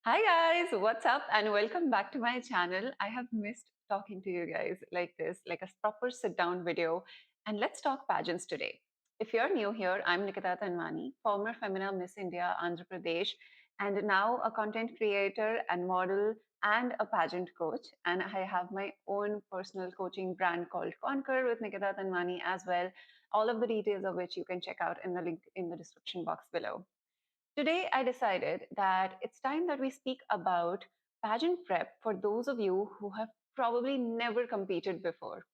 Hi guys, what's up? And welcome back to my channel. I have missed talking to you guys like this, like a proper sit down video. And let's talk pageants today. If you're new here, I'm Nikita Tanwani, former Femina Miss India, Andhra Pradesh, and now a content creator and model and a pageant coach. And I have my own personal coaching brand called Conquer with Nikita Tanwani as well. All of the details of which you can check out in the link in the description box below. Today, I decided that it's time that we speak about pageant prep for those of you who have probably never competed before.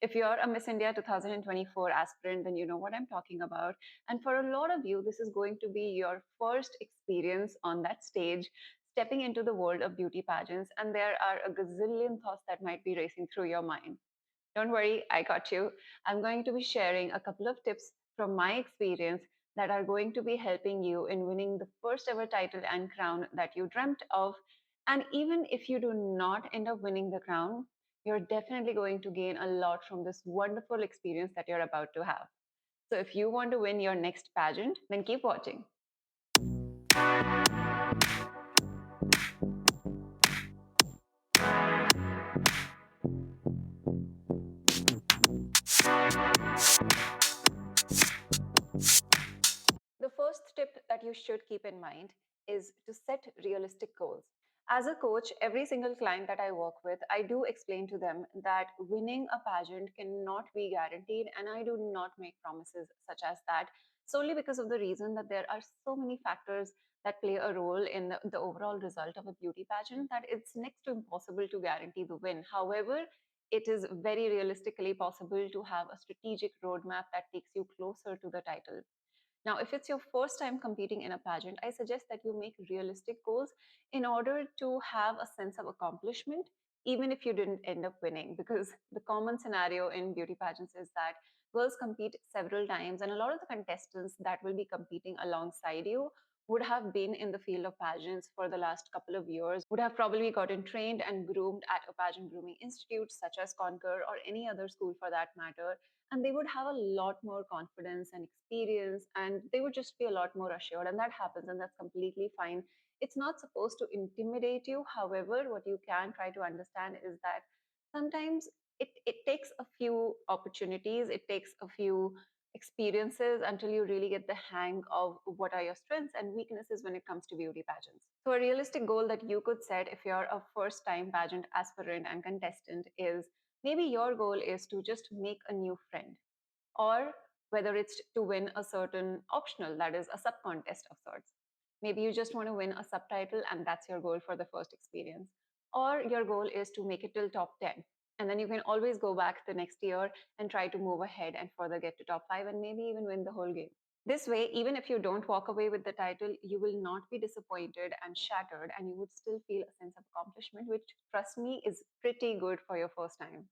If you're a Miss India 2024 aspirant, then you know what I'm talking about. And for a lot of you, this is going to be your first experience on that stage, stepping into the world of beauty pageants. And there are a gazillion thoughts that might be racing through your mind. Don't worry, I got you. I'm going to be sharing a couple of tips from my experience that are going to be helping you in winning the first ever title and crown that you dreamt of. And even if you do not end up winning the crown, you're definitely going to gain a lot from this wonderful experience that you're about to have. So if you want to win your next pageant, then keep watching. The first tip that you should keep in mind is to set realistic goals. As a coach, every single client that I work with, I do explain to them that winning a pageant cannot be guaranteed, and I do not make promises such as that solely because of the reason that there are so many factors that play a role in the overall result of a beauty pageant that it's next to impossible to guarantee the win. However, it is very realistically possible to have a strategic roadmap that takes you closer to the title. Now, if it's your first time competing in a pageant, I suggest that you make realistic goals in order to have a sense of accomplishment, even if you didn't end up winning. Because the common scenario in beauty pageants is that girls compete several times, and a lot of the contestants that will be competing alongside you would have been in the field of pageants for the last couple of years, would have probably gotten trained and groomed at a pageant grooming institute such as Conquer or any other school for that matter, and they would have a lot more confidence and experience, and they would just be a lot more assured, and that happens, and that's completely fine. It's not supposed to intimidate you. However, what you can try to understand is that sometimes it takes a few opportunities, it takes a few experiences until you really get the hang of what are your strengths and weaknesses when it comes to beauty pageants. So a realistic goal that you could set if you're a first time pageant aspirant and contestant is, maybe your goal is to just make a new friend, or whether it's to win a certain optional, that is a sub contest of sorts. Maybe you just want to win a subtitle and that's your goal for the first experience. Or your goal is to make it till top 10. And then you can always go back the next year and try to move ahead and further get to top 5 and maybe even win the whole game. This way, even if you don't walk away with the title, you will not be disappointed and shattered, and you would still feel a sense of accomplishment, which, trust me, is pretty good for your first time.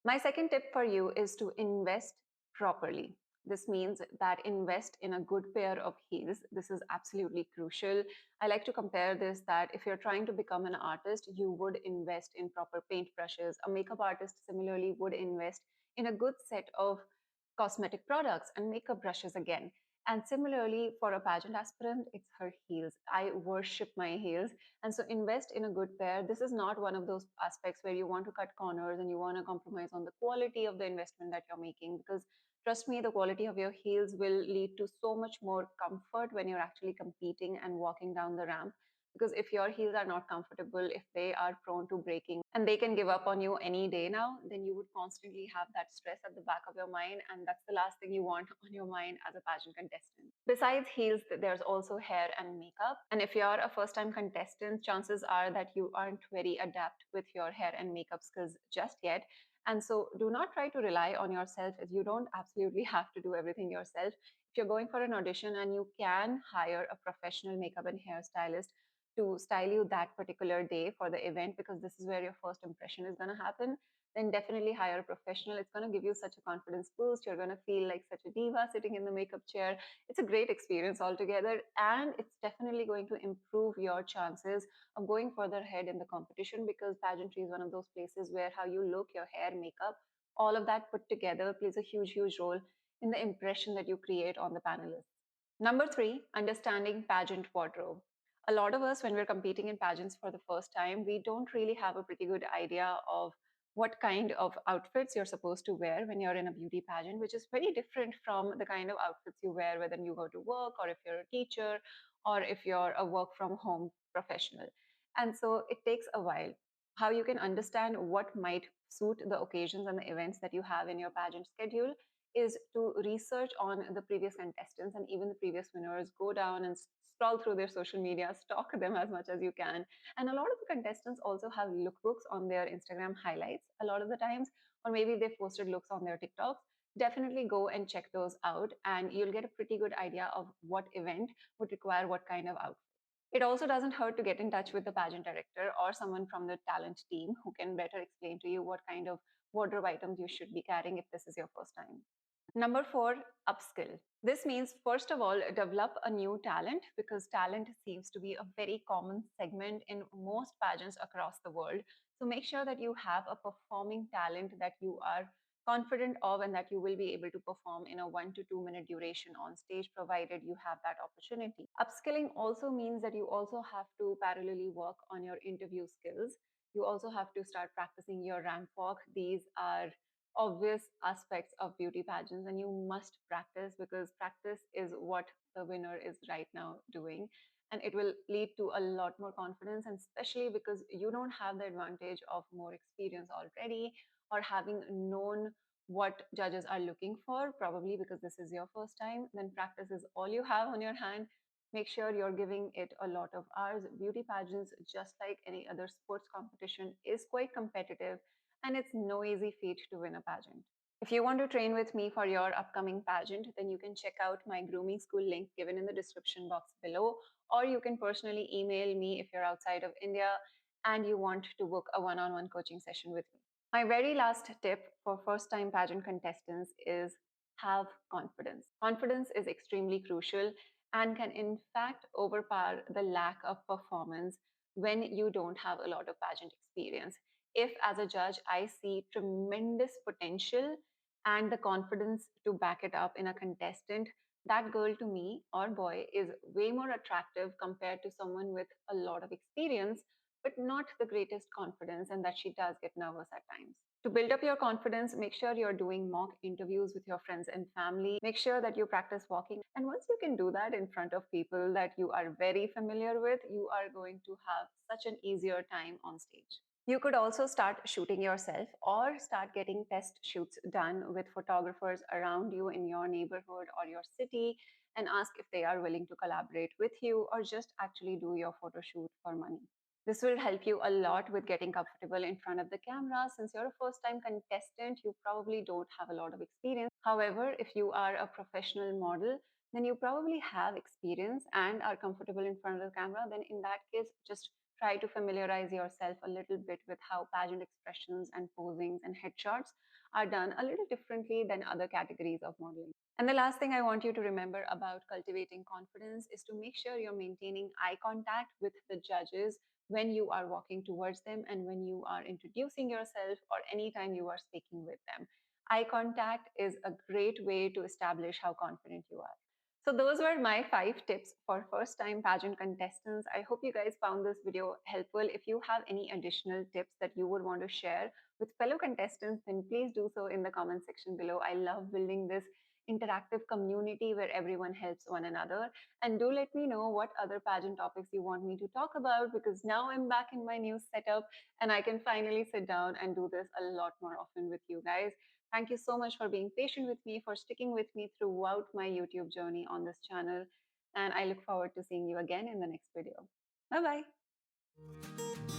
My second tip for you is to invest properly. This means that invest in a good pair of heels. This is absolutely crucial. I like to compare this that if you're trying to become an artist, you would invest in proper paintbrushes. A makeup artist similarly would invest in a good set of cosmetic products and makeup brushes again. And similarly, for a pageant aspirant, it's her heels. I worship my heels. And so invest in a good pair. This is not one of those aspects where you want to cut corners and you want to compromise on the quality of the investment that you're making, because trust me, the quality of your heels will lead to so much more comfort when you're actually competing and walking down the ramp. Because if your heels are not comfortable, if they are prone to breaking and they can give up on you any day now, then you would constantly have that stress at the back of your mind. And that's the last thing you want on your mind as a pageant contestant. Besides heels, there's also hair and makeup. And if you're a first time contestant, chances are that you aren't very adept with your hair and makeup skills just yet. And so do not try to rely on yourself, as you don't absolutely have to do everything yourself. If you're going for an audition and you can hire a professional makeup and hairstylist to style you that particular day for the event, because this is where your first impression is going to happen, then definitely hire a professional. It's going to give you such a confidence boost. You're going to feel like such a diva sitting in the makeup chair. It's a great experience altogether, and it's definitely going to improve your chances of going further ahead in the competition, because pageantry is one of those places where how you look, your hair, makeup, all of that put together plays a huge role in the impression that you create on the panelists. Number three, understanding pageant wardrobe. A lot of us, when we're competing in pageants for the first time, we don't really have a pretty good idea of what kind of outfits you're supposed to wear when you're in a beauty pageant, which is very different from the kind of outfits you wear whether you go to work or if you're a teacher or if you're a work from home professional. And so it takes a while. How you can understand what might suit the occasions and the events that you have in your pageant schedule is to research on the previous contestants and even the previous winners, go down and scroll through their social media, stalk them as much as you can. And a lot of the contestants also have lookbooks on their Instagram highlights a lot of the times, or maybe they've posted looks on their TikToks. Definitely go and check those out, and you'll get a pretty good idea of what event would require what kind of outfit. It also doesn't hurt to get in touch with the pageant director or someone from the talent team who can better explain to you what kind of wardrobe items you should be carrying if this is your first time. Number four, upskill. This means, first of all, develop a new talent because talent seems to be a very common segment in most pageants across the world. So make sure that you have a performing talent that you are confident of and that you will be able to perform in a 1 to 2 minute duration on stage, provided you have that opportunity. Upskilling also means that you also have to parallelly work on your interview skills. You also have to start practicing your ramp walk. These are obvious aspects of beauty pageants and you must practice because practice is what the winner is right now doing, and it will lead to a lot more confidence, and especially because you don't have the advantage of more experience already or having known what judges are looking for, probably because this is your first time. Then practice is all you have on your hand. Make sure you're giving it a lot of hours. Beauty pageants, just like any other sports competition, is quite competitive, and it's no easy feat to win a pageant. If you want to train with me for your upcoming pageant, then you can check out my grooming school link given in the description box below, or you can personally email me if you're outside of India and you want to book a one on one coaching session with me. My very last tip for first time pageant contestants is have confidence. Confidence is extremely crucial and can, in fact, overpower the lack of performance when you don't have a lot of pageant experience. If, as a judge, I see tremendous potential and the confidence to back it up in a contestant, that girl to me or boy is way more attractive compared to someone with a lot of experience but not the greatest confidence, and that she does get nervous at times. To build up your confidence, make sure you're doing mock interviews with your friends and family. Make sure that you practice walking. And once you can do that in front of people that you are very familiar with, you are going to have such an easier time on stage. You could also start shooting yourself or start getting test shoots done with photographers around you in your neighborhood or your city and ask if they are willing to collaborate with you or just actually do your photo shoot for money. This will help you a lot with getting comfortable in front of the camera. Since you're a first time contestant, you probably don't have a lot of experience. However, if you are a professional model, then you probably have experience and are comfortable in front of the camera. Then, in that case, just try to familiarize yourself a little bit with how pageant expressions and posings and headshots are done a little differently than other categories of modeling. And the last thing I want you to remember about cultivating confidence is to make sure you're maintaining eye contact with the judges when you are walking towards them and when you are introducing yourself or anytime you are speaking with them. Eye contact is a great way to establish how confident you are. So those were my 5 tips for first time pageant contestants. I hope you guys found this video helpful. If you have any additional tips that you would want to share with fellow contestants, then please do so in the comment section below. I love building this interactive community where everyone helps one another. And do let me know what other pageant topics you want me to talk about, because now I'm back in my new setup and I can finally sit down and do this a lot more often with you guys. Thank you so much for being patient with me, for sticking with me throughout my YouTube journey on this channel. And I look forward to seeing you again in the next video. Bye bye.